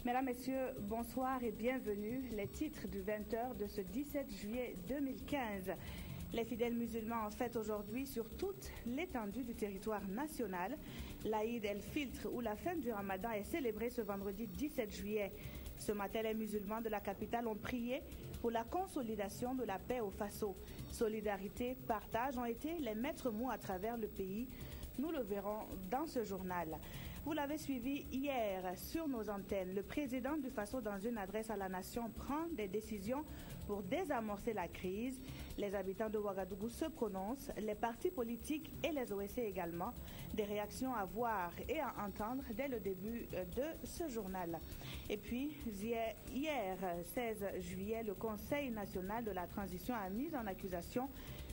Mesdames, Messieurs, bonsoir et bienvenue. Les titres du 20h de ce 17 juillet 2015. Les fidèles musulmans en fête aujourd'hui sur toute l'étendue du territoire national. L'Aïd el-Filtre ou la fin du Ramadan est célébrée ce vendredi 17 juillet. Ce matin, les musulmans de la capitale ont prié pour la consolidation de la paix au Faso. Solidarité, partage ont été les maîtres mots à travers le pays. Nous le verrons dans ce journal. Vous l'avez suivi hier sur nos antennes. Le président du Faso, dans une adresse à la nation, prend des décisions pour désamorcer la crise. Les habitants de Ouagadougou se prononcent, les partis politiques et les OSC également. Des réactions à voir et à entendre dès le début de ce journal. Et puis, hier, 16 juillet, le Conseil national de la transition a mis en accusation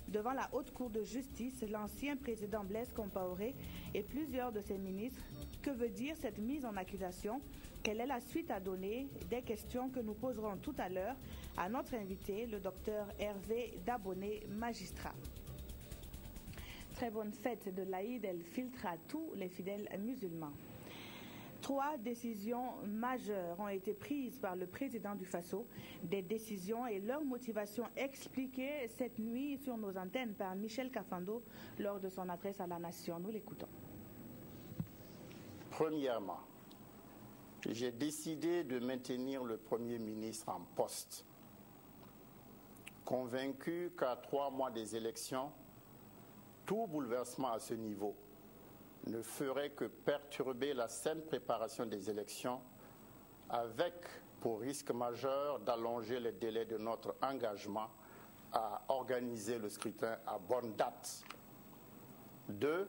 devant la Haute Cour de justice l'ancien président Blaise Compaoré et plusieurs de ses ministres. Que veut dire cette mise en accusation? Quelle est la suite à donner? Des questions que nous poserons tout à l'heure à notre invité, le docteur Hervé Dabonné, magistrat. Très bonne fête de l'Aïd el-Filtre à tous les fidèles musulmans. 3 décisions majeures ont été prises par le président du Faso, des décisions et leur motivation expliquées cette nuit sur nos antennes par Michel Kafando lors de son adresse à la nation. Nous l'écoutons. Premièrement, j'ai décidé de maintenir le Premier ministre en poste, convaincu qu'à 3 mois des élections, tout bouleversement à ce niveau ne ferait que perturber la saine préparation des élections avec pour risque majeur d'allonger les délais de notre engagement à organiser le scrutin à bonne date. 2.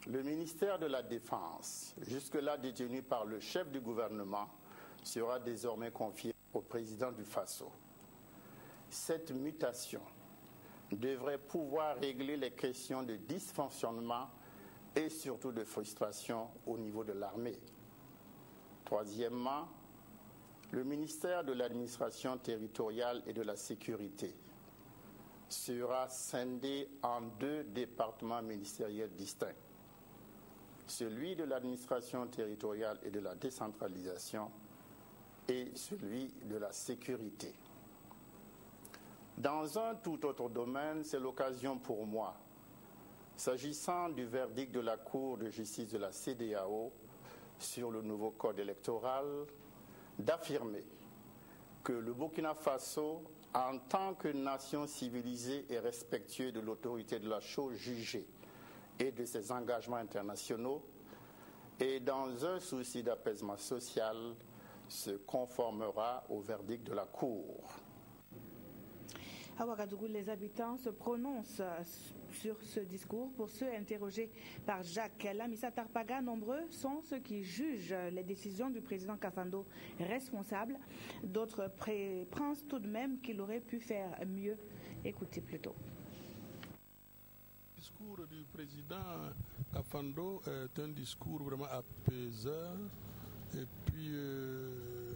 Le ministère de la Défense, jusque-là détenu par le chef du gouvernement, sera désormais confié au président du Faso. Cette mutation devrait pouvoir régler les questions de dysfonctionnement et surtout de frustration au niveau de l'armée. Troisièmement, le ministère de l'administration territoriale et de la sécurité sera scindé en 2 départements ministériels distincts. Celui de l'administration territoriale et de la décentralisation et celui de la sécurité. Dans un tout autre domaine, c'est l'occasion pour moi, s'agissant du verdict de la Cour de justice de la CEDEAO sur le nouveau code électoral, d'affirmer que le Burkina Faso, en tant que nation civilisée et respectueuse de l'autorité de la chose jugée et de ses engagements internationaux, et dans un souci d'apaisement social, se conformera au verdict de la Cour. À Ouagadougou, les habitants se prononcent sur ce discours. Pour ceux interrogés par Jacques Lamissa Tarpaga, nombreux sont ceux qui jugent les décisions du président Kafando responsables. D'autres pensent tout de même qu'il aurait pu faire mieux. Écoutez plutôt. Le discours du président Kafando est un discours vraiment apaiseur. Et puis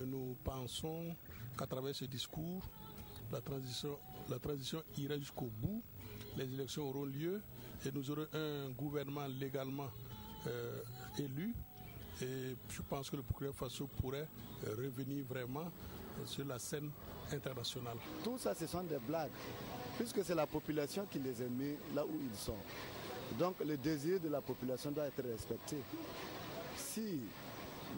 nous pensons qu'à travers ce discours, la transition ira jusqu'au bout, les élections auront lieu et nous aurons un gouvernement légalement élu. Et je pense que le Burkina Faso pourrait revenir vraiment sur la scène internationale. Tout ça, ce sont des blagues, puisque c'est la population qui les a mis là où ils sont. Donc le désir de la population doit être respecté. Si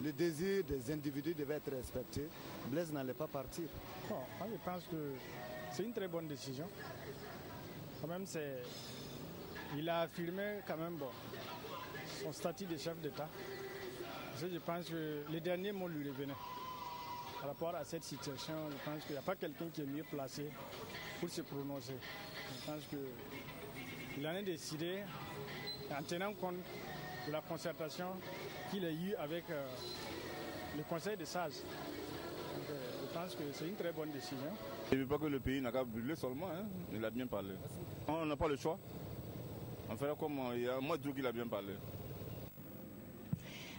le désir des individus devait être respecté, Blaise n'allait pas partir. Bon, moi je pense que c'est une très bonne décision. Quand même, il a affirmé quand même son statut de chef d'État. Je pense que les derniers mots lui revenaient. Par rapport à cette situation, je pense qu'il n'y a pas quelqu'un qui est mieux placé pour se prononcer. Je pense qu'il en est décidé en tenant compte de la concertation qu'il a eue avec le Conseil des sages. Donc, je pense que c'est une très bonne décision. Je ne veux pas que le pays n'a qu'à brûler seulement, hein. Il a bien parlé. On n'a pas le choix. On fera comme il y a moi, tout qu'il a bien parlé.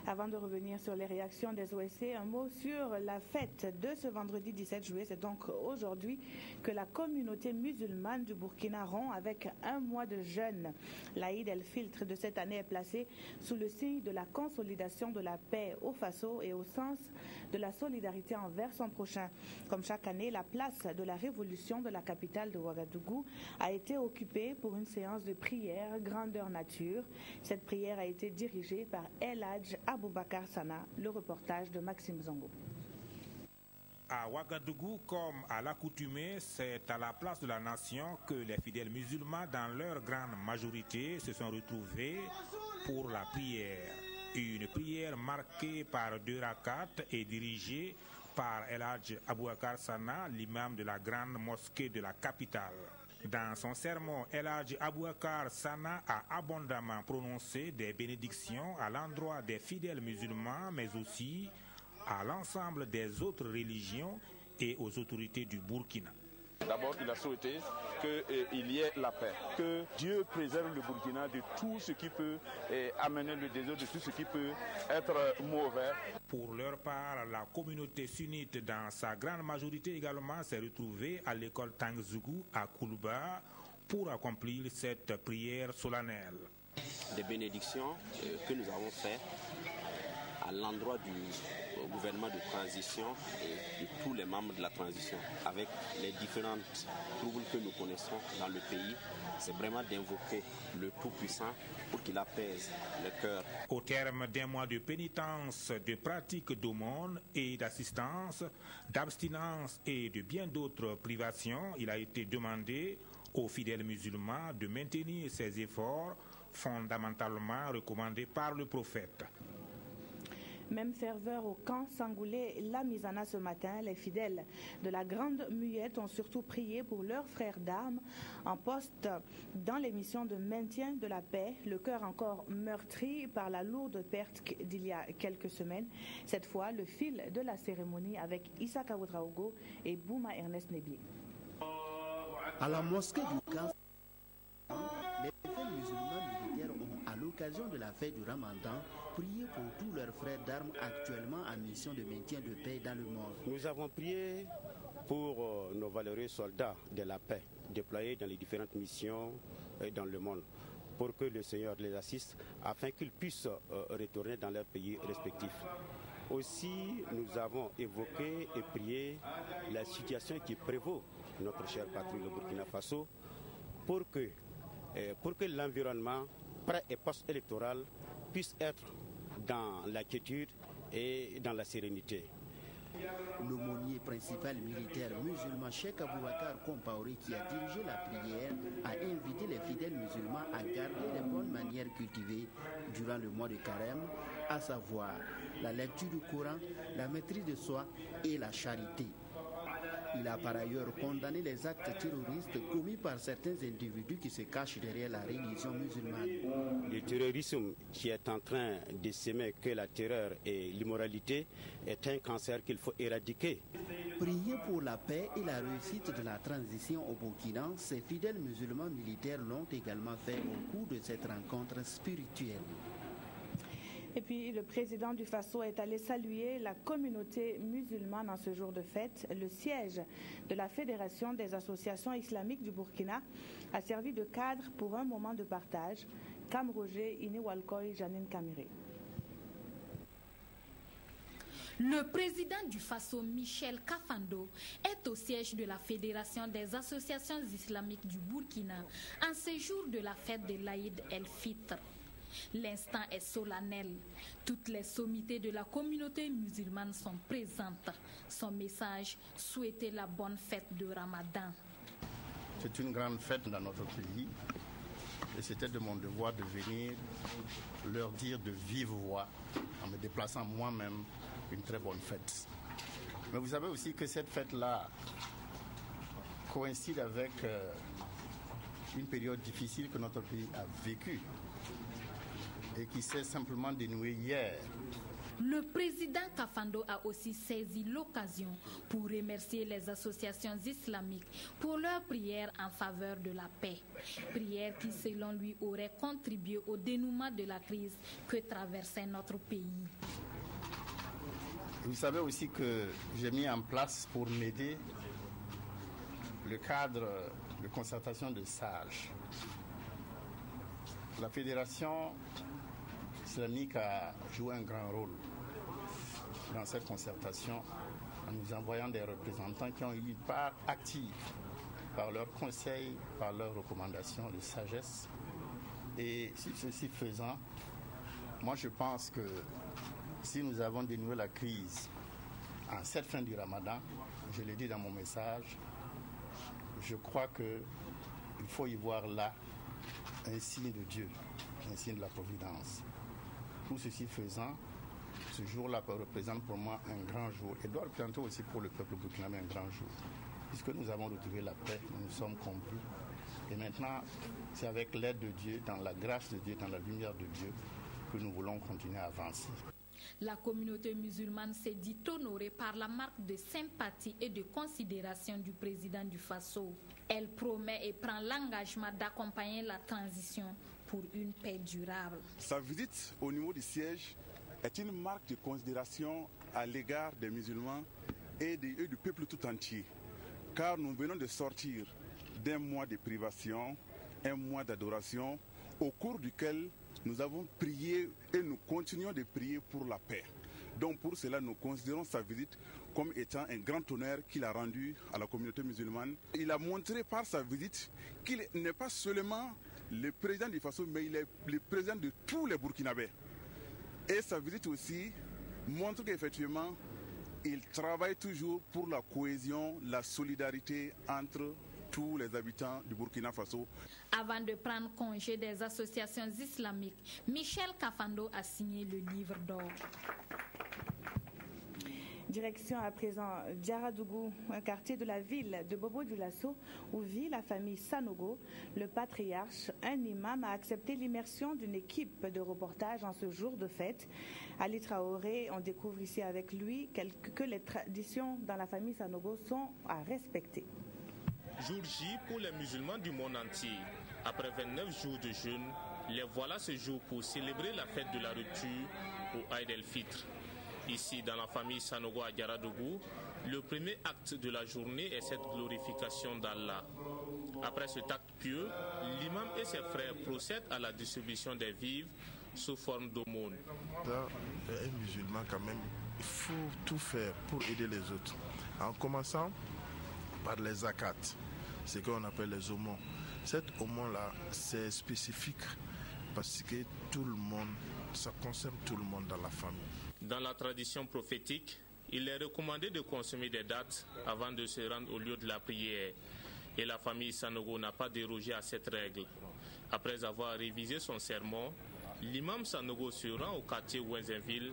Avant de revenir sur les réactions des OSC, un mot sur la fête de ce vendredi 17 juillet. C'est donc aujourd'hui que la communauté musulmane du Burkina rompt avec un mois de jeûne. L'Aïd el-Fitr de cette année est placé sous le signe de la consolidation de la paix au Faso et au sens de la solidarité envers son prochain. Comme chaque année, la place de la Révolution de la capitale de Ouagadougou a été occupée pour une séance de prière grandeur nature. Cette prière a été dirigée par El Hadj Aboubakar Sana, le reportage de Maxime Zongo. À Ouagadougou, comme à l'accoutumée, c'est à la place de la nation que les fidèles musulmans, dans leur grande majorité, se sont retrouvés pour la prière. Une prière marquée par 2 rakats et dirigée par El Hadj Aboubakar Sana, l'imam de la grande mosquée de la capitale. Dans son sermon, El Hadj Aboubakar Sana a abondamment prononcé des bénédictions à l'endroit des fidèles musulmans, mais aussi à l'ensemble des autres religions et aux autorités du Burkina. D'abord, il a souhaité qu'il y ait la paix, que Dieu préserve le Burkina de tout ce qui peut amener le désordre, de tout ce qui peut être mauvais. Pour leur part, la communauté sunnite, dans sa grande majorité également, s'est retrouvée à l'école Tangzougou à Koulouba pour accomplir cette prière solennelle. Des bénédictions que nous avons faites à l'endroit du gouvernement de transition et de tous les membres de la transition, avec les différentes troubles que nous connaissons dans le pays, c'est vraiment d'invoquer le Tout-Puissant pour qu'il apaise le cœur. Au terme d'un mois de pénitence, de pratiques d'aumône et d'assistance, d'abstinence et de bien d'autres privations, il a été demandé aux fidèles musulmans de maintenir ces efforts fondamentalement recommandés par le prophète. Même ferveur au camp Sangoulé Lamizana ce matin. Les fidèles de la Grande Muette ont surtout prié pour leurs frères d'armes en poste dans les missions de maintien de la paix. Le cœur encore meurtri par la lourde perte d'il y a quelques semaines. Cette fois, le fil de la cérémonie avec Issa Ouedraogo et Bouma Ernest Nebié. À la mosquée du camp, les fidèles musulmans militaires ont, à l'occasion de la fête du Ramadan, prié pour tous leurs frères d'armes actuellement en mission de maintien de paix dans le monde. Nous avons prié pour nos valeureux soldats de la paix déployés dans les différentes missions dans le monde, pour que le Seigneur les assiste afin qu'ils puissent retourner dans leurs pays respectifs. Aussi, nous avons évoqué et prié la situation qui prévaut notre chère patrie, le Burkina Faso, pour que l'environnement pré- et post-électoral puisse être dans la quiétude et dans la sérénité. L'aumônier principal militaire musulman Cheikh Aboubakar Compaoré, qui a dirigé la prière, a invité les fidèles musulmans à garder les bonnes manières cultivées durant le mois de Carême, à savoir la lecture du Coran, la maîtrise de soi et la charité. Il a par ailleurs condamné les actes terroristes commis par certains individus qui se cachent derrière la religion musulmane. Le terrorisme qui est en train de s'aimer que la terreur et l'immoralité est un cancer qu'il faut éradiquer. Prier pour la paix et la réussite de la transition au Burkina, ces fidèles musulmans militaires l'ont également fait au cours de cette rencontre spirituelle. Et puis, le président du Faso est allé saluer la communauté musulmane en ce jour de fête. Le siège de la Fédération des associations islamiques du Burkina a servi de cadre pour un moment de partage. Cam Roger, Iné Walkoy, Janine Kamiré. Le président du Faso, Michel Kafando, est au siège de la Fédération des associations islamiques du Burkina en ce jour de la fête de l'Aïd el-Fitr. L'instant est solennel. Toutes les sommités de la communauté musulmane sont présentes. Son message, souhaiter la bonne fête de Ramadan. C'est une grande fête dans notre pays et c'était de mon devoir de venir leur dire de vive voix, en me déplaçant moi-même, une très bonne fête. Mais vous savez aussi que cette fête-là coïncide avec une période difficile que notre pays a vécue et qui s'est simplement dénouée hier. Le président Kafando a aussi saisi l'occasion pour remercier les associations islamiques pour leurs prières en faveur de la paix. Prières qui, selon lui, auraient contribué au dénouement de la crise que traversait notre pays. Vous savez aussi que j'ai mis en place pour m'aider le cadre de concertation de sages. La Fédération islamique a joué un grand rôle dans cette concertation en nous envoyant des représentants qui ont eu une part active par leurs conseils, par leurs recommandations de sagesse. Et ceci faisant, moi je pense que si nous avons dénoué la crise en cette fin du Ramadan, je l'ai dit dans mon message, je crois qu'il faut y voir là un signe de Dieu, un signe de la providence. Tout ceci faisant, ce jour-là représente pour moi un grand jour et doit représenter aussi pour le peuple burkinabé un grand jour. Puisque nous avons retrouvé la paix, nous nous sommes compris. Et maintenant, c'est avec l'aide de Dieu, dans la grâce de Dieu, dans la lumière de Dieu, que nous voulons continuer à avancer. La communauté musulmane s'est dit honorée par la marque de sympathie et de considération du président du Faso. Elle promet et prend l'engagement d'accompagner la transition pour une paix durable. Sa visite au niveau du siège est une marque de considération à l'égard des musulmans et du peuple tout entier. Car nous venons de sortir d'un mois de privation, un mois d'adoration, au cours duquel nous avons prié et nous continuons de prier pour la paix. Donc pour cela, nous considérons sa visite comme étant un grand honneur qu'il a rendu à la communauté musulmane. Il a montré par sa visite qu'il n'est pas seulement le président du Faso, mais il est le président de tous les Burkinabés. Et sa visite aussi montre qu'effectivement, il travaille toujours pour la cohésion, la solidarité entre tous les habitants du Burkina Faso. Avant de prendre congé des associations islamiques, Michel Kafando a signé le livre d'or. Direction à présent Diaradougou, un quartier de la ville de Bobo-Dioulasso où vit la famille Sanogo. Le patriarche, un imam, a accepté l'immersion d'une équipe de reportage en ce jour de fête. Ali Traoré, on découvre ici avec lui que les traditions dans la famille Sanogo sont à respecter. Jour J pour les musulmans du monde entier. Après 29 jours de jeûne, les voilà ce jour pour célébrer la fête de la rupture au Aïd el-Fitr. Ici, dans la famille Sanogo à Diaradougou, le premier acte de la journée est cette glorification d'Allah. Après cet acte pieux, l'imam et ses frères procèdent à la distribution des vivres sous forme d'aumône. Un musulman, quand même, il faut tout faire pour aider les autres. En commençant par les zakats, ce qu'on appelle les aumônes. Cette aumône-là, c'est spécifique parce que tout le monde, ça concerne tout le monde dans la famille. Dans la tradition prophétique, il est recommandé de consommer des dattes avant de se rendre au lieu de la prière. Et la famille Sanogo n'a pas dérogé à cette règle. Après avoir révisé son sermon, l'imam Sanogo se rend au quartier Ouenzinville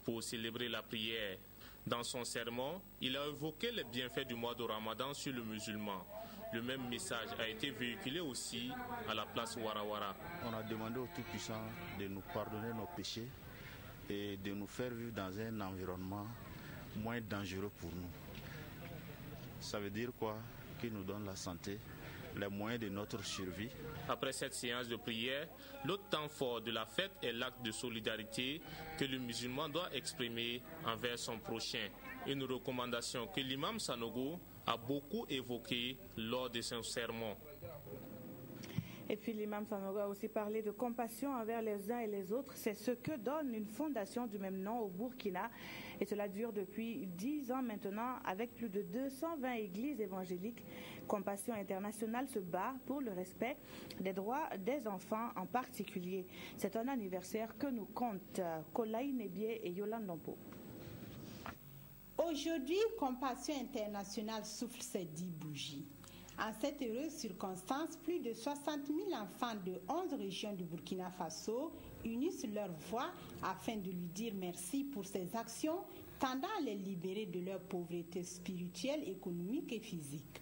pour célébrer la prière. Dans son sermon, il a évoqué les bienfaits du mois de Ramadan sur le musulman. Le même message a été véhiculé aussi à la place Warawara. On a demandé au Tout-Puissant de nous pardonner nos péchés et de nous faire vivre dans un environnement moins dangereux pour nous. Ça veut dire quoi? Qu'il nous donne la santé, les moyens de notre survie. Après cette séance de prière, l'autre temps fort de la fête est l'acte de solidarité que le musulman doit exprimer envers son prochain. Une recommandation que l'imam Sanogo a beaucoup évoquée lors de son sermon. Et puis l'imam Sanogo a aussi parlé de compassion envers les uns et les autres. C'est ce que donne une fondation du même nom au Burkina. Et cela dure depuis 10 ans maintenant avec plus de 220 églises évangéliques. Compassion Internationale se bat pour le respect des droits des enfants en particulier. C'est un anniversaire que nous comptent Kolaï Nebié et Yolande Lompo. Aujourd'hui, Compassion Internationale souffle ses 10 bougies. En cette heureuse circonstance, plus de 60 000 enfants de 11 régions du Burkina Faso unissent leurs voix afin de lui dire merci pour ses actions tendant à les libérer de leur pauvreté spirituelle, économique et physique.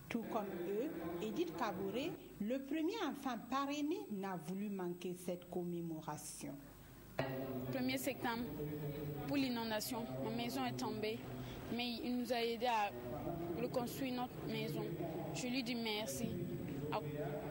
Tout comme eux, Edith Kaboré, le premier enfant parrainé, n'a voulu manquer cette commémoration. 1er septembre, pour l'inondation, ma maison est tombée, mais il nous a aidés à reconstruire notre maison. Je lui dis merci.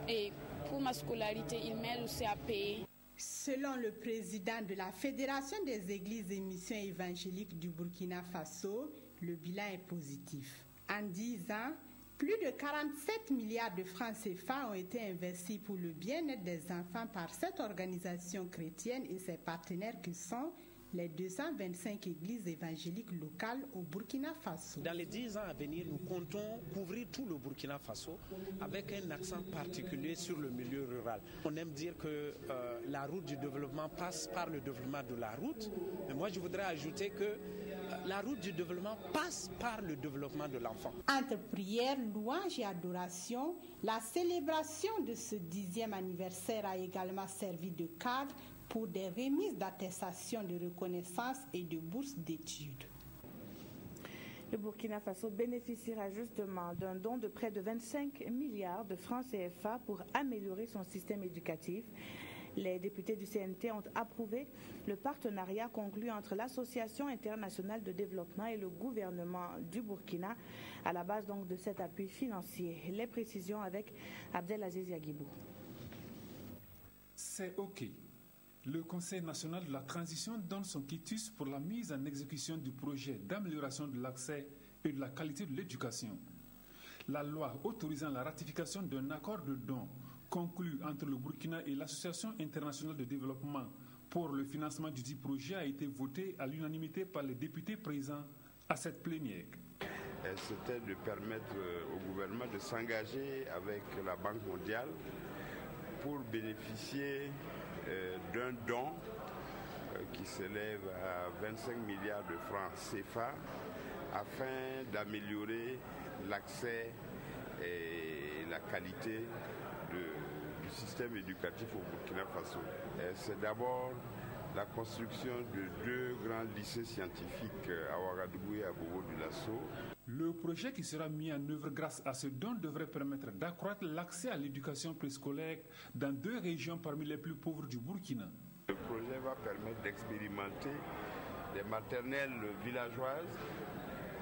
Et pour ma scolarité, il m'aide aussi à payer. Selon le président de la Fédération des églises et missions évangéliques du Burkina Faso, le bilan est positif. En 10 ans, plus de 47 milliards de francs CFA ont été investis pour le bien-être des enfants par cette organisation chrétienne et ses partenaires qui sont les 225 églises évangéliques locales au Burkina Faso. Dans les 10 ans à venir, nous comptons couvrir tout le Burkina Faso avec un accent particulier sur le milieu rural. On aime dire que la route du développement passe par le développement de la route, mais moi je voudrais ajouter que la route du développement passe par le développement de l'enfant. Entre prières, louanges et adoration, la célébration de ce 10e anniversaire a également servi de cadre pour des remises d'attestation de reconnaissance et de bourses d'études. Le Burkina Faso bénéficiera justement d'un don de près de 25 milliards de francs CFA pour améliorer son système éducatif. Les députés du CNT ont approuvé le partenariat conclu entre l'Association internationale de développement et le gouvernement du Burkina à la base donc de cet appui financier. Les précisions avec Abdelaziz Yagibou. C'est OK. Le Conseil national de la transition donne son quitus pour la mise en exécution du projet d'amélioration de l'accès et de la qualité de l'éducation. La loi autorisant la ratification d'un accord de don conclu entre le Burkina et l'Association internationale de développement pour le financement du dit projet a été votée à l'unanimité par les députés présents à cette plénière. C'était de permettre au gouvernement de s'engager avec la Banque mondiale pour bénéficier d'un don qui s'élève à 25 milliards de francs CFA afin d'améliorer l'accès et la qualité du système éducatif au Burkina Faso. C'est d'abord la construction de 2 grands lycées scientifiques à Ouagadougou et à Bobo-Dioulasso. Le projet qui sera mis en œuvre grâce à ce don devrait permettre d'accroître l'accès à l'éducation préscolaire dans 2 régions parmi les plus pauvres du Burkina. Le projet va permettre d'expérimenter des maternelles villageoises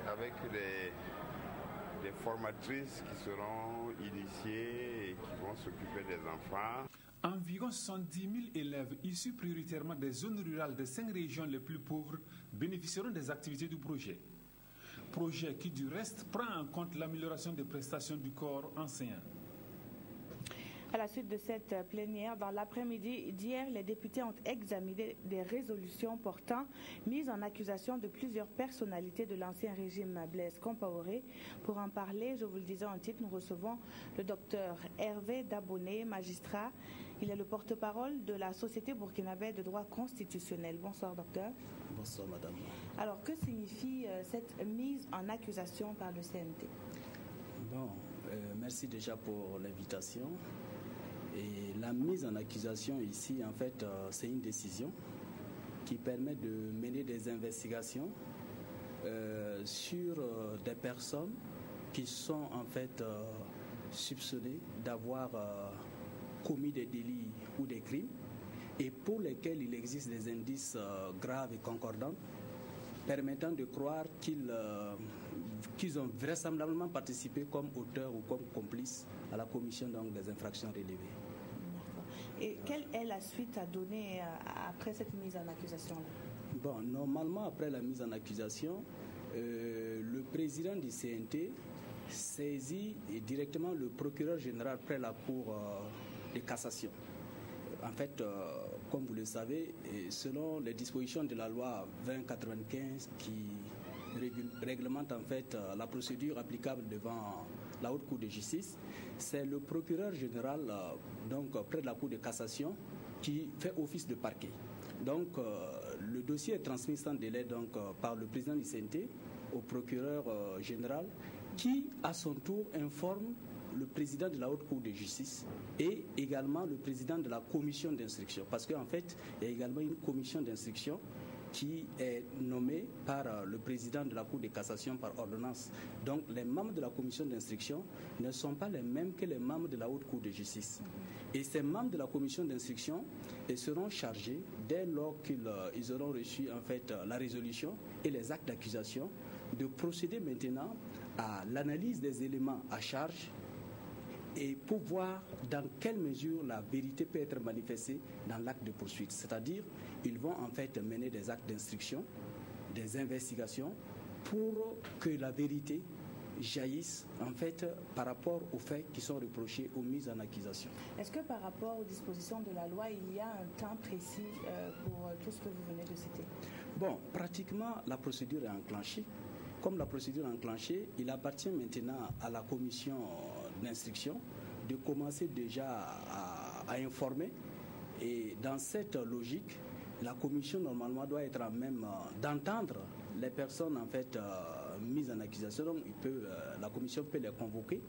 avec des formatrices qui seront initiées et qui vont s'occuper des enfants. Environ 70 000 élèves issus prioritairement des zones rurales des 5 régions les plus pauvres bénéficieront des activités du projet. Projet qui, du reste, prend en compte l'amélioration des prestations du corps enseignant. À la suite de cette plénière, dans l'après-midi d'hier, les députés ont examiné des résolutions portant mise en accusation de plusieurs personnalités de l'ancien régime Blaise Compaoré. Pour en parler, je vous le disais en titre, nous recevons le docteur Hervé Daboné, magistrat. Il est le porte-parole de la Société burkinabé de droit constitutionnel. Bonsoir, docteur. Bonsoir, madame. Alors, que signifie cette mise en accusation par le CNT? Bon, merci déjà pour l'invitation. Et la mise en accusation ici, en fait, c'est une décision qui permet de mener des investigations sur des personnes qui sont en fait soupçonnées d'avoir commis des délits ou des crimes et pour lesquels il existe des indices graves et concordants permettant de croire qu'ils ont vraisemblablement participé comme auteurs ou comme complices à la commission donc, des infractions relevées. Et quelle est la suite à donner après cette mise en accusation-là? Bon, normalement, après la mise en accusation, le président du CNT saisit directement le procureur général près la Cour de cassation. En fait, comme vous le savez, selon les dispositions de la loi 2095 qui réglemente en fait la procédure applicable devant la Haute Cour de justice, c'est le procureur général donc près de la Cour de cassation qui fait office de parquet. Donc le dossier est transmis sans délai donc par le président du CNT au procureur général qui à son tour informe le président de la Haute Cour de justice et également le président de la commission d'instruction parce qu'en fait il y a également une commission d'instruction qui est nommé par le président de la Cour de cassation par ordonnance. Donc les membres de la commission d'instruction ne sont pas les mêmes que les membres de la Haute Cour de justice. Et ces membres de la commission d'instruction seront chargés, dès lors qu'ils auront reçu en fait la résolution et les actes d'accusation, de procéder maintenant à l'analyse des éléments à charge et pour voir dans quelle mesure la vérité peut être manifestée dans l'acte de poursuite. C'est-à-dire, ils vont en fait mener des actes d'instruction, des investigations pour que la vérité jaillisse en fait par rapport aux faits qui sont reprochés aux mises en accusation. Est-ce que par rapport aux dispositions de la loi, il y a un temps précis pour tout ce que vous venez de citer? Bon, pratiquement la procédure est enclenchée. Comme la procédure est enclenchée, il appartient maintenant à la commission d'instruction de commencer déjà à informer. Et dans cette logique, la commission normalement doit être en même d'entendre les personnes en fait mises en accusation. Donc la commission peut les convoquer.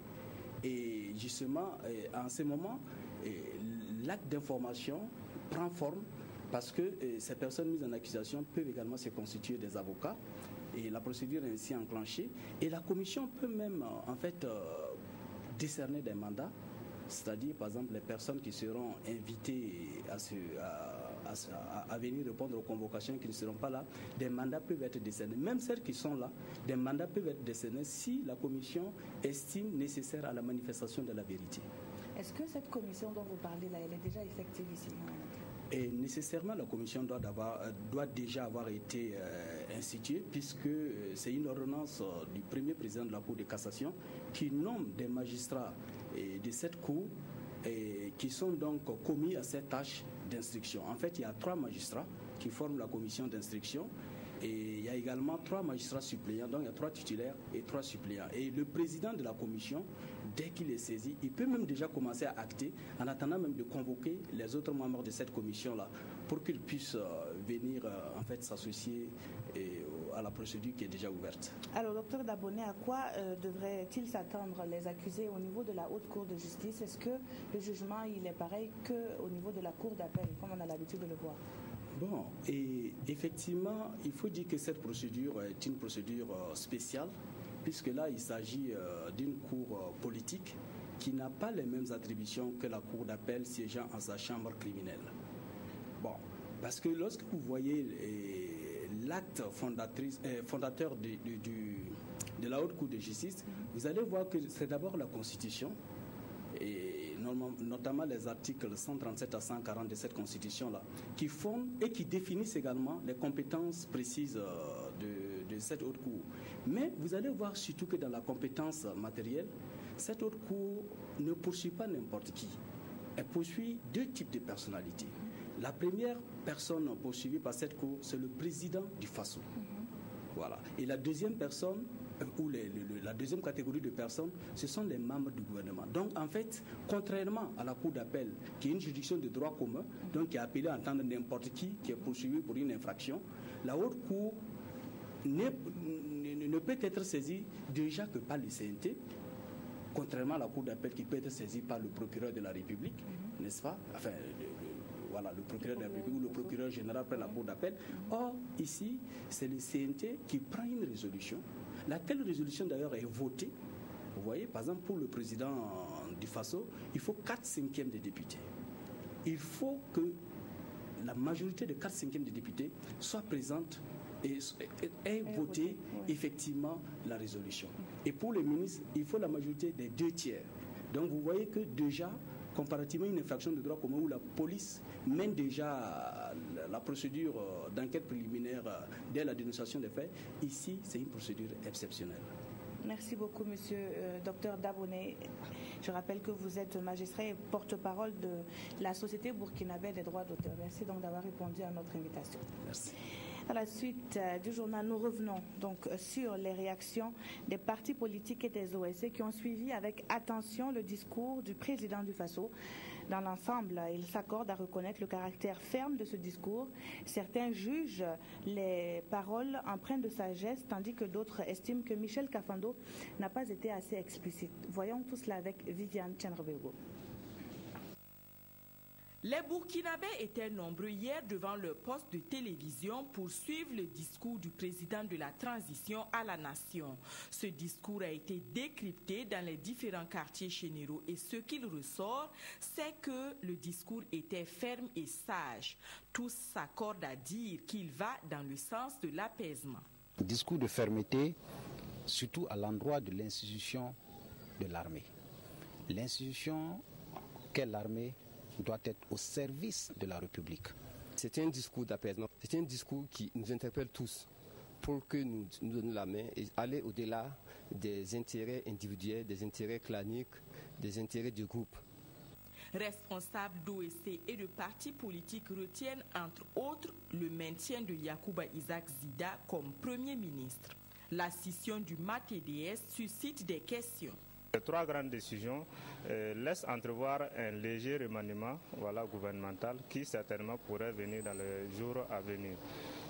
Et justement, en ce moment, l'acte d'information prend forme parce que ces personnes mises en accusation peuvent également se constituer des avocats. Et la procédure est ainsi enclenchée. Et la commission peut même en fait décerner des mandats, c'est-à-dire par exemple les personnes qui seront invitées à venir répondre aux convocations qui ne seront pas là, des mandats peuvent être décernés. Même celles qui sont là, des mandats peuvent être décernés si la commission estime nécessaire à la manifestation de la vérité. Est-ce que cette commission dont vous parlez là, elle est déjà effective ici? Et nécessairement, la commission doit déjà avoir été instituée puisque c'est une ordonnance du premier président de la Cour de cassation qui nomme des magistrats de cette Cour qui sont donc commis à cette tâche d'instruction. En fait, il y a 3 magistrats qui forment la commission d'instruction et il y a également 3 magistrats suppléants, donc il y a 3 titulaires et 3 suppléants. Et le président de la commission, dès qu'il est saisi, il peut même déjà commencer à acter en attendant même de convoquer les autres membres de cette commission-là pour qu'ils puissent venir en fait s'associer à la procédure qui est déjà ouverte. Alors, docteur Dabonnet, à quoi devraient-ils s'attendre les accusés au niveau de la Haute Cour de justice? Est-ce que le jugement il est pareil qu'au niveau de la Cour d'appel, comme on a l'habitude de le voir? Bon, et effectivement, il faut dire que cette procédure est une procédure spéciale, puisque là, il s'agit d'une cour politique qui n'a pas les mêmes attributions que la cour d'appel siégeant en sa chambre criminelle. Bon, parce que lorsque vous voyez l'acte fondateur de la Haute Cour de justice, vous allez voir que c'est d'abord la Constitution, et notamment les articles 137 à 140 de cette Constitution-là, qui fondent et qui définissent également les compétences précises de cette haute cour. Mais vous allez voir surtout que dans la compétence matérielle, cette haute cour ne poursuit pas n'importe qui. Elle poursuit 2 types de personnalités. La première personne poursuivie par cette cour, c'est le président du FASO. Voilà. Et la deuxième personne, ou la deuxième catégorie de personnes, ce sont les membres du gouvernement. Donc en fait, contrairement à la cour d'appel, qui est une juridiction de droit commun, donc qui est appelée à entendre n'importe qui est poursuivi pour une infraction, la haute cour ne peut être saisie déjà que par le CNT, contrairement à la cour d'appel qui peut être saisie par le procureur de la République, n'est-ce pas? Enfin, voilà, le procureur de la République ou le procureur général prend la cour d'appel. Or, ici, c'est le CNT qui prend une résolution. Laquelle résolution d'ailleurs est votée. Vous voyez, par exemple, pour le président du FASO, il faut 4/5 des députés. Il faut que la majorité de 4/5 des députés soit présente et ait voté effectivement la résolution. Et pour le ministre, il faut la majorité des 2/3. Donc vous voyez que déjà, comparativement à une infraction de droit commun où la police mène déjà la procédure d'enquête préliminaire dès la dénonciation des faits, ici c'est une procédure exceptionnelle. Merci beaucoup, monsieur docteur Dabonnet. Je rappelle que vous êtes magistrat et porte-parole de la Société burkinabé des droits d'auteur. Merci donc d'avoir répondu à notre invitation. Merci. À la suite du journal, nous revenons donc sur les réactions des partis politiques et des OSC qui ont suivi avec attention le discours du président du FASO. Dans l'ensemble, ils s'accordent à reconnaître le caractère ferme de ce discours. Certains jugent les paroles empreintes de sagesse, tandis que d'autres estiment que Michel Kafando n'a pas été assez explicite. Voyons tout cela avec Viviane Tchenrebego. Les Burkinabés étaient nombreux hier devant leur poste de télévision pour suivre le discours du président de la transition à la nation. Ce discours a été décrypté dans les différents quartiers généraux et ce qu'il ressort, c'est que le discours était ferme et sage. Tous s'accordent à dire qu'il va dans le sens de l'apaisement. Discours de fermeté, surtout à l'endroit de l'institution de l'armée. L'institution qu'est l'armée doit être au service de la République. C'est un discours d'apaisement, c'est un discours qui nous interpelle tous pour que nous donnions la main et aller au-delà des intérêts individuels, des intérêts claniques, des intérêts du groupe. Responsables d'OSC et de partis politiques retiennent entre autres le maintien de Yacouba Isaac Zida comme Premier ministre. La scission du MATDS suscite des questions. Les trois grandes décisions laissent entrevoir un léger remaniement gouvernemental qui certainement pourrait venir dans les jours à venir.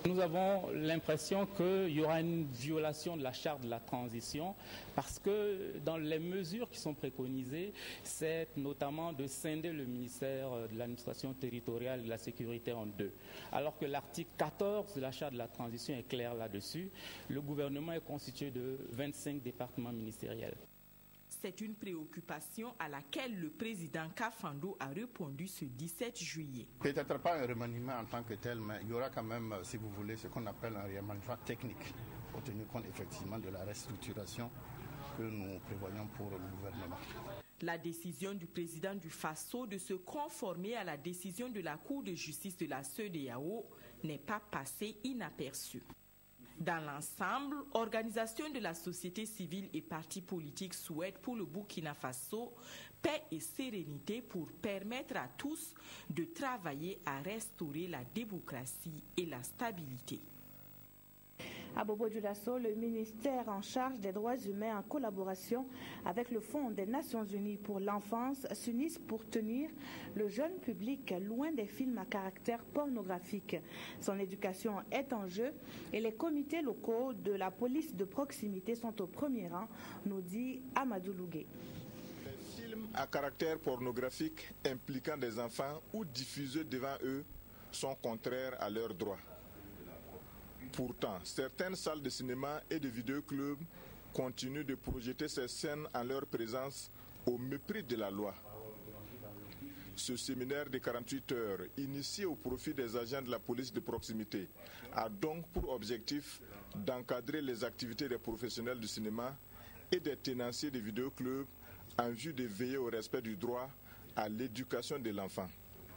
Nous avons l'impression qu'il y aura une violation de la charte de la transition parce que dans les mesures qui sont préconisées, c'est notamment de scinder le ministère de l'administration territoriale et de la sécurité en deux. Alors que l'article 14 de la charte de la transition est clair là-dessus, le gouvernement est constitué de 25 départements ministériels. C'est une préoccupation à laquelle le président Kafando a répondu ce 17 juillet. Peut-être pas un remaniement en tant que tel, mais il y aura quand même, si vous voulez, ce qu'on appelle un remaniement technique, pour tenir compte effectivement de la restructuration que nous prévoyons pour le gouvernement. La décision du président du Faso de se conformer à la décision de la Cour de justice de la CEDEAO n'est pas passée inaperçue. Dans l'ensemble, organisations de la société civile et partis politiques souhaitent pour le Burkina Faso paix et sérénité pour permettre à tous de travailler à restaurer la démocratie et la stabilité. À Bobo Dioulasso, le ministère en charge des droits humains en collaboration avec le Fonds des Nations Unies pour l'enfance s'unissent pour tenir le jeune public loin des films à caractère pornographique. Son éducation est en jeu et les comités locaux de la police de proximité sont au premier rang, nous dit Amadou Lougué. Les films à caractère pornographique impliquant des enfants ou diffusés devant eux sont contraires à leurs droits. Pourtant, certaines salles de cinéma et de vidéoclubs continuent de projeter ces scènes en leur présence au mépris de la loi. Ce séminaire de 48 heures, initié au profit des agents de la police de proximité, a donc pour objectif d'encadrer les activités des professionnels du cinéma et des tenanciers de vidéoclubs en vue de veiller au respect du droit à l'éducation de l'enfant.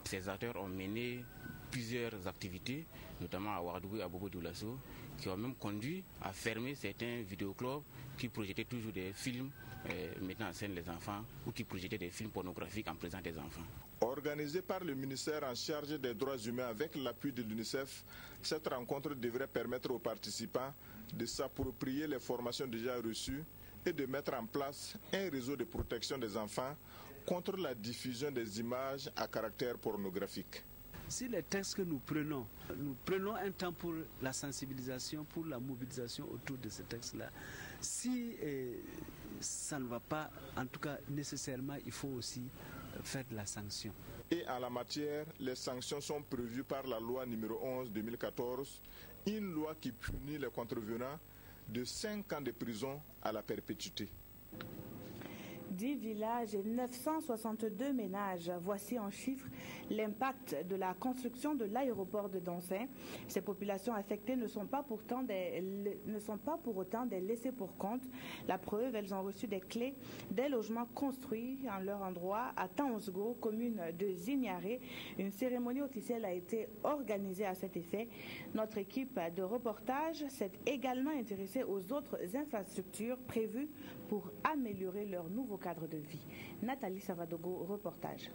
Ces acteurs ont mené plusieurs activités, notamment à Ouagadougou et à Bobo Dioulasso, qui ont même conduit à fermer certains vidéoclubs qui projetaient toujours des films mettant en scène les enfants ou qui projetaient des films pornographiques en présence des enfants. Organisée par le ministère en charge des droits humains avec l'appui de l'UNICEF, cette rencontre devrait permettre aux participants de s'approprier les formations déjà reçues et de mettre en place un réseau de protection des enfants contre la diffusion des images à caractère pornographique. Si les textes que nous prenons un temps pour la sensibilisation, pour la mobilisation autour de ces textes-là. Si ça ne va pas, en tout cas nécessairement, il faut aussi faire de la sanction. Et en la matière, les sanctions sont prévues par la loi numéro 11/2014, une loi qui punit les contrevenants de 5 ans de prison à la perpétuité. 10 villages et 962 ménages. Voici en chiffres l'impact de la construction de l'aéroport de Dancin. Ces populations affectées ne sont pas pour autant des laissés pour compte. La preuve, elles ont reçu des clés des logements construits en leur endroit à Taonsgo, commune de Zignaré. Une cérémonie officielle a été organisée à cet effet. Notre équipe de reportage s'est également intéressée aux autres infrastructures prévues pour améliorer leur nouveau cadre de vie. Nathalie Savadogo, reportage.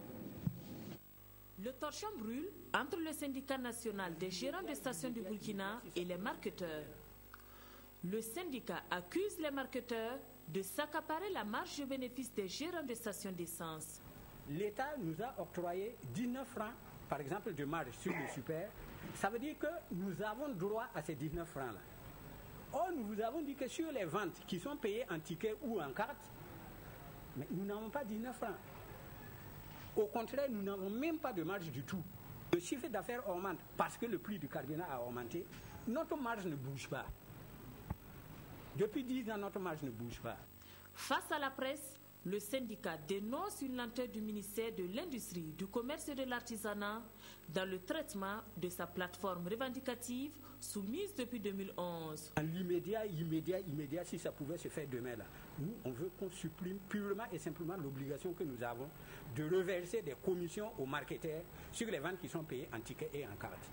Le torchon brûle entre le syndicat national des gérants de stations du Burkina et les marketeurs. Le syndicat accuse les marketeurs de s'accaparer la marge de bénéfice des gérants de stations d'essence. L'État nous a octroyé 19 francs, par exemple, de marge sur le super. Ça veut dire que nous avons droit à ces 19 francs-là. Or, nous vous avons dit que sur les ventes qui sont payées en ticket ou en carte, mais nous n'avons pas 19 francs. Au contraire, nous n'avons même pas de marge du tout. Le chiffre d'affaires augmente parce que le prix du carburant a augmenté. Notre marge ne bouge pas. Depuis 10 ans, notre marge ne bouge pas. Face à la presse, le syndicat dénonce une lenteur du ministère de l'Industrie, du Commerce et de l'Artisanat dans le traitement de sa plateforme revendicative soumise depuis 2011. En l'immédiat, immédiat, si ça pouvait se faire demain, là, nous, on veut qu'on supprime purement et simplement l'obligation que nous avons de reverser des commissions aux marketeurs sur les ventes qui sont payées en tickets et en cartes.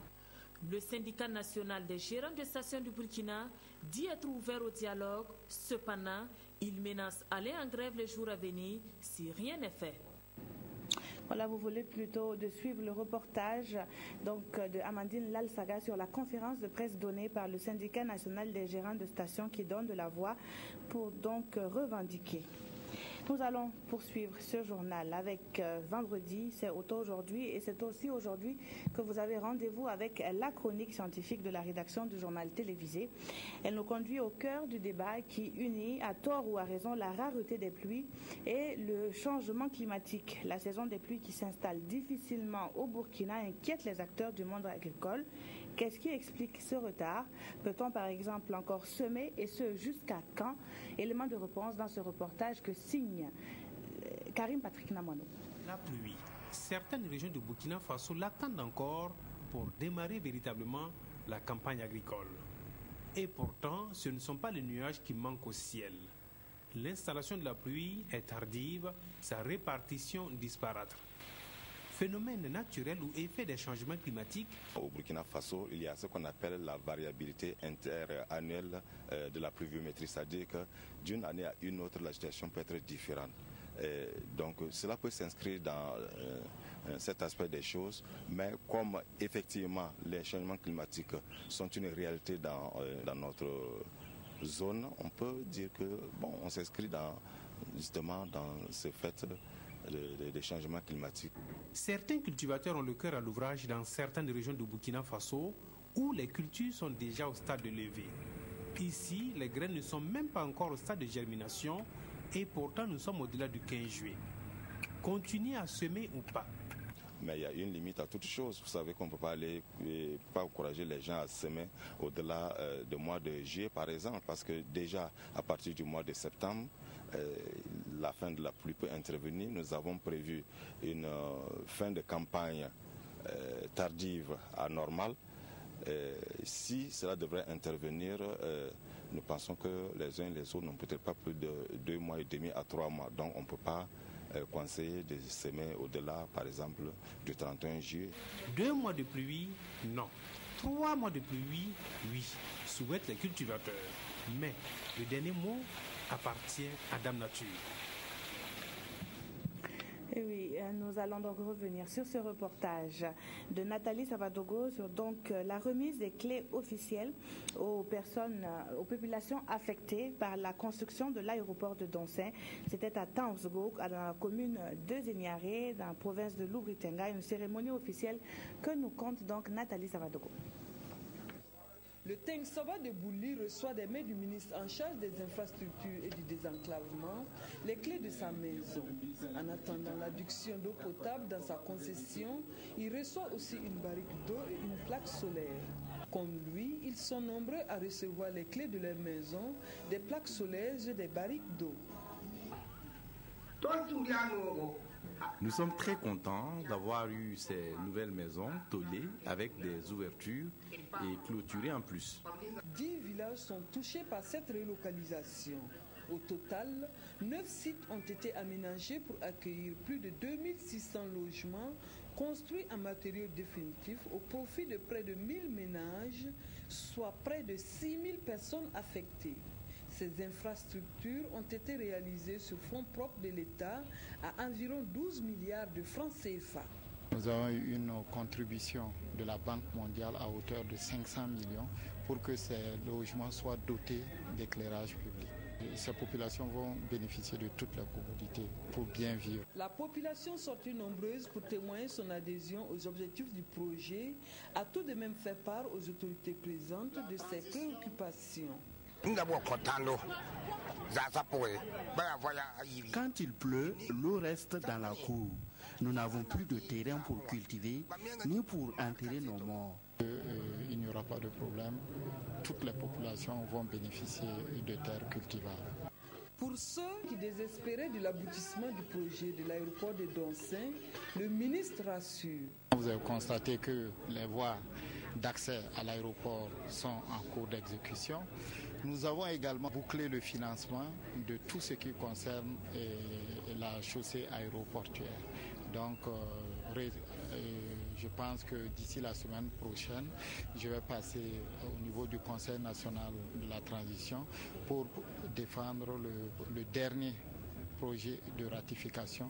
Le syndicat national des gérants de stations du Burkina dit être ouvert au dialogue. Cependant, il menace d'aller en grève les jours à venir si rien n'est fait. Voilà, vous voulez plutôt de suivre le reportage de Amandine Lalsaga sur la conférence de presse donnée par le syndicat national des gérants de stations qui donne de la voix pour donc revendiquer. Nous allons poursuivre ce journal avec vendredi, c'est autant aujourd'hui et c'est aussi aujourd'hui que vous avez rendez-vous avec la chronique scientifique de la rédaction du journal télévisé. Elle nous conduit au cœur du débat qui unit à tort ou à raison la rareté des pluies et le changement climatique. La saison des pluies qui s'installe difficilement au Burkina inquiète les acteurs du monde agricole. Qu'est-ce qui explique ce retard? Peut-on par exemple encore semer et ce jusqu'à quand? Élément de réponse dans ce reportage que signe Karim Patrick Namono. La pluie. Certaines régions du Burkina Faso l'attendent encore pour démarrer véritablement la campagne agricole. Et pourtant, ce ne sont pas les nuages qui manquent au ciel. L'installation de la pluie est tardive, sa répartition disparate. Phénomène naturel ou effet des changements climatiques. Au Burkina Faso, il y a ce qu'on appelle la variabilité interannuelle de la pluviométrie, c'est-à-dire que d'une année à une autre, la situation peut être différente. Donc cela peut s'inscrire dans cet aspect des choses, mais comme effectivement les changements climatiques sont une réalité dans notre zone, on peut dire que on s'inscrit justement dans ce fait des changements climatiques. Certains cultivateurs ont le cœur à l'ouvrage dans certaines régions du Burkina Faso où les cultures sont déjà au stade de levée. Ici, les graines ne sont même pas encore au stade de germination et pourtant nous sommes au-delà du 15 juillet. Continuer à semer ou pas? Mais il y a une limite à toute chose. Vous savez qu'on ne peut pas encourager les gens à semer au-delà du mois de juillet, par exemple, parce que déjà, à partir du mois de septembre, la fin de la pluie peut intervenir. Nous avons prévu une fin de campagne tardive à normale. Si cela devrait intervenir, nous pensons que les uns et les autres n'ont peut-être pas plus de 2 mois et demi à 3 mois. Donc on ne peut pas conseiller de semer au-delà, par exemple, du 31 juillet. 2 mois de pluie, non. 3 mois de pluie, oui, souhaitent les cultivateurs. Mais le dernier mot appartient à Dame Nature. Et oui, nous allons donc revenir sur ce reportage de Nathalie Savadogo sur la remise des clés officielles aux populations affectées par la construction de l'aéroport de Donsin. C'était à Tanzgo, dans la commune de Zéniaré, dans la province de Loubritenga, une cérémonie officielle que nous compte donc Nathalie Savadogo. Le Tengsaba de Bouli reçoit des mains du ministre en charge des infrastructures et du désenclavement les clés de sa maison. En attendant l'adduction d'eau potable dans sa concession, il reçoit aussi une barrique d'eau et une plaque solaire. Comme lui, ils sont nombreux à recevoir les clés de leur maison, des plaques solaires et des barriques d'eau. Nous sommes très contents d'avoir eu ces nouvelles maisons tollées avec des ouvertures et clôturées en plus. 10 villages sont touchés par cette relocalisation. Au total, 9 sites ont été aménagés pour accueillir plus de 2600 logements construits en matériaux définitifs au profit de près de 1000 ménages, soit près de 6000 personnes affectées. Ces infrastructures ont été réalisées sur fonds propres de l'État à environ 12 milliards de francs CFA. Nous avons eu une contribution de la Banque mondiale à hauteur de 500 millions pour que ces logements soient dotés d'éclairage public. Ces populations vont bénéficier de toutes les commodités pour bien vivre. La population sortie nombreuse pour témoigner son adhésion aux objectifs du projet a tout de même fait part aux autorités présentes de ses préoccupations. Quand il pleut, l'eau reste dans la cour. nous n'avons plus de terrain pour cultiver ni pour enterrer nos morts. Il n'y aura pas de problème. Toutes les populations vont bénéficier de terres cultivables. Pour ceux qui désespéraient de l'aboutissement du projet de l'aéroport de Doncin, le ministre rassure. Vous avez constaté que les voies d'accès à l'aéroport sont en cours d'exécution. Nous avons également bouclé le financement de tout ce qui concerne la chaussée aéroportuaire. Donc, je pense que d'ici la semaine prochaine, je vais passer au niveau du Conseil national de la transition pour défendre le dernier projet de ratification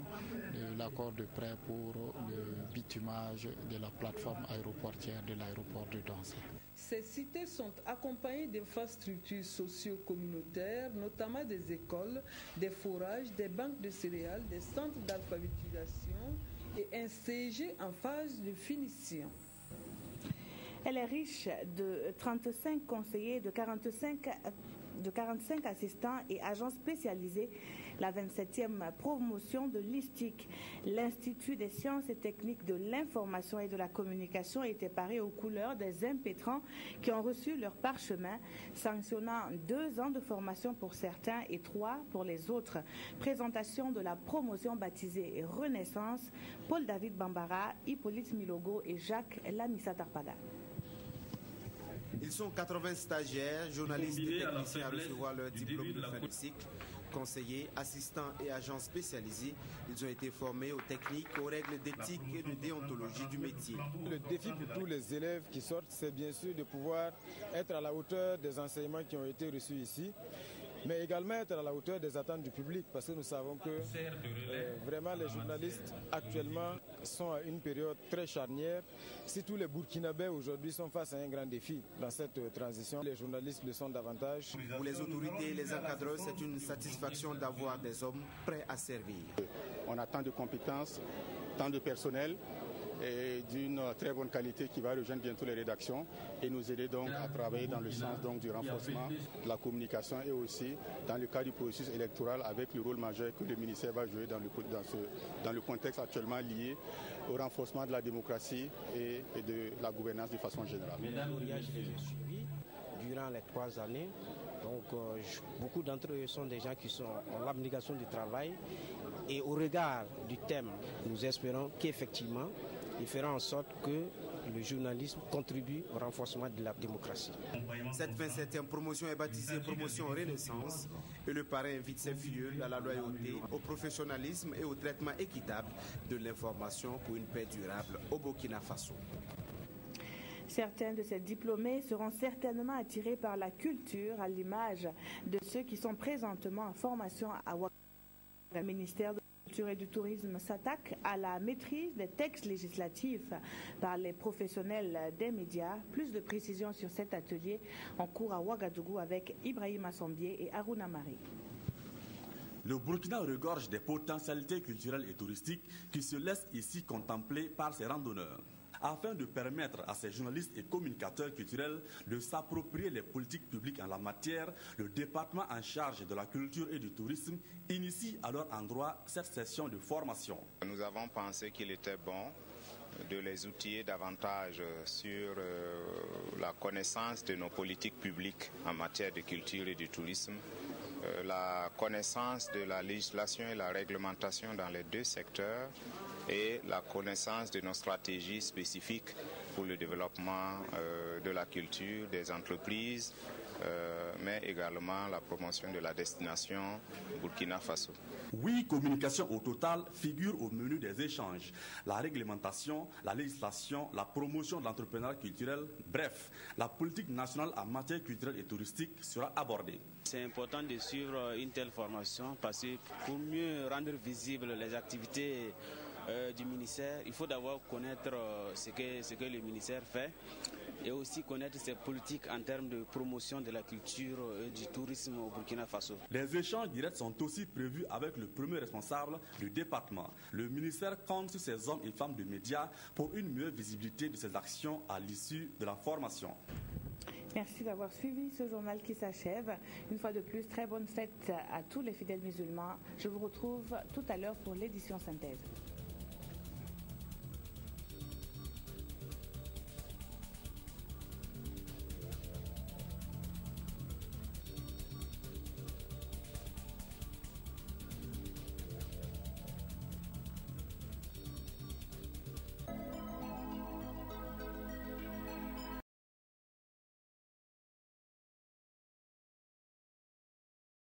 de l'accord de prêt pour le bitumage de la plateforme aéroportuaire de l'aéroport de Doncin. Ces cités sont accompagnées d'infrastructures socio-communautaires, notamment des écoles, des forages, des banques de céréales, des centres d'alphabétisation et un CG en phase de finition. Elle est riche de 35 conseillers, de 45 assistants et agents spécialisés. La 27e promotion de l'ISTIC, l'Institut des sciences et techniques de l'information et de la communication, était parée aux couleurs des impétrants qui ont reçu leur parchemin, sanctionnant 2 ans de formation pour certains et 3 pour les autres. Présentation de la promotion baptisée Renaissance, Paul-David Bambara, Hippolyte Milogo et Jacques Lamissa Tarpada. Ils sont 80 stagiaires, journalistes et techniciens à recevoir leur diplôme de fin de cycle. Conseillers, assistants et agents spécialisés, ils ont été formés aux techniques, aux règles d'éthique et de déontologie du métier. Le défi pour tous les élèves qui sortent, c'est bien sûr de pouvoir être à la hauteur des enseignements qui ont été reçus ici, mais également être à la hauteur des attentes du public, parce que nous savons que vraiment les journalistes actuellement sont à une période très charnière. Si tous les Burkinabés aujourd'hui sont face à un grand défi dans cette transition, les journalistes le sont davantage. Pour les autorités et les encadreurs, c'est une satisfaction d'avoir des hommes prêts à servir. On a tant de compétences, tant de personnel et d'une très bonne qualité qui va rejoindre bientôt les rédactions et nous aider donc à travailler dans le sens donc du renforcement de la communication et aussi dans le cadre du processus électoral avec le rôle majeur que le ministère va jouer dans le contexte actuellement lié au renforcement de la démocratie et de la gouvernance de façon générale. Je les ai suivis durant les 3 années. Donc beaucoup d'entre eux sont des gens qui sont en l'abnégation du travail et au regard du thème, nous espérons qu'effectivement, il fera en sorte que le journalisme contribue au renforcement de la démocratie. Cette 27e promotion est baptisée Promotion Renaissance et le parrain invite ses filleuls à la loyauté, au professionnalisme et au traitement équitable de l'information pour une paix durable au Burkina Faso. Certains de ces diplômés seront certainement attirés par la culture, à l'image de ceux qui sont présentement en formation à Ouagadougou. Le ministère de la Culture et du Tourisme s'attaque à la maîtrise des textes législatifs par les professionnels des médias. Plus de précisions sur cet atelier en cours à Ouagadougou avec Ibrahim Assombier et Harouna Mari. Le Burkina regorge des potentialités culturelles et touristiques qui se laissent ici contempler par ses randonneurs. Afin de permettre à ces journalistes et communicateurs culturels de s'approprier les politiques publiques en la matière, le département en charge de la culture et du tourisme initie à leur endroit cette session de formation. Nous avons pensé qu'il était bon de les outiller davantage sur la connaissance de nos politiques publiques en matière de culture et du tourisme, la connaissance de la législation et la réglementation dans les 2 secteurs, et la connaissance de nos stratégies spécifiques pour le développement de la culture, des entreprises, mais également la promotion de la destination Burkina Faso. 8 communications au total figurent au menu des échanges. La réglementation, la législation, la promotion de l'entrepreneuriat culturel, bref, la politique nationale en matière culturelle et touristique sera abordée. C'est important de suivre une telle formation parce que pour mieux rendre visibles les activités du ministère, il faut d'abord connaître ce que le ministère fait et aussi connaître ses politiques en termes de promotion de la culture et du tourisme au Burkina Faso. Les échanges directs sont aussi prévus avec le premier responsable du département. Le ministère compte sur ces hommes et femmes de médias pour une meilleure visibilité de ses actions à l'issue de la formation. Merci d'avoir suivi ce journal qui s'achève. Une fois de plus, très bonne fête à tous les fidèles musulmans. Je vous retrouve tout à l'heure pour l'édition synthèse.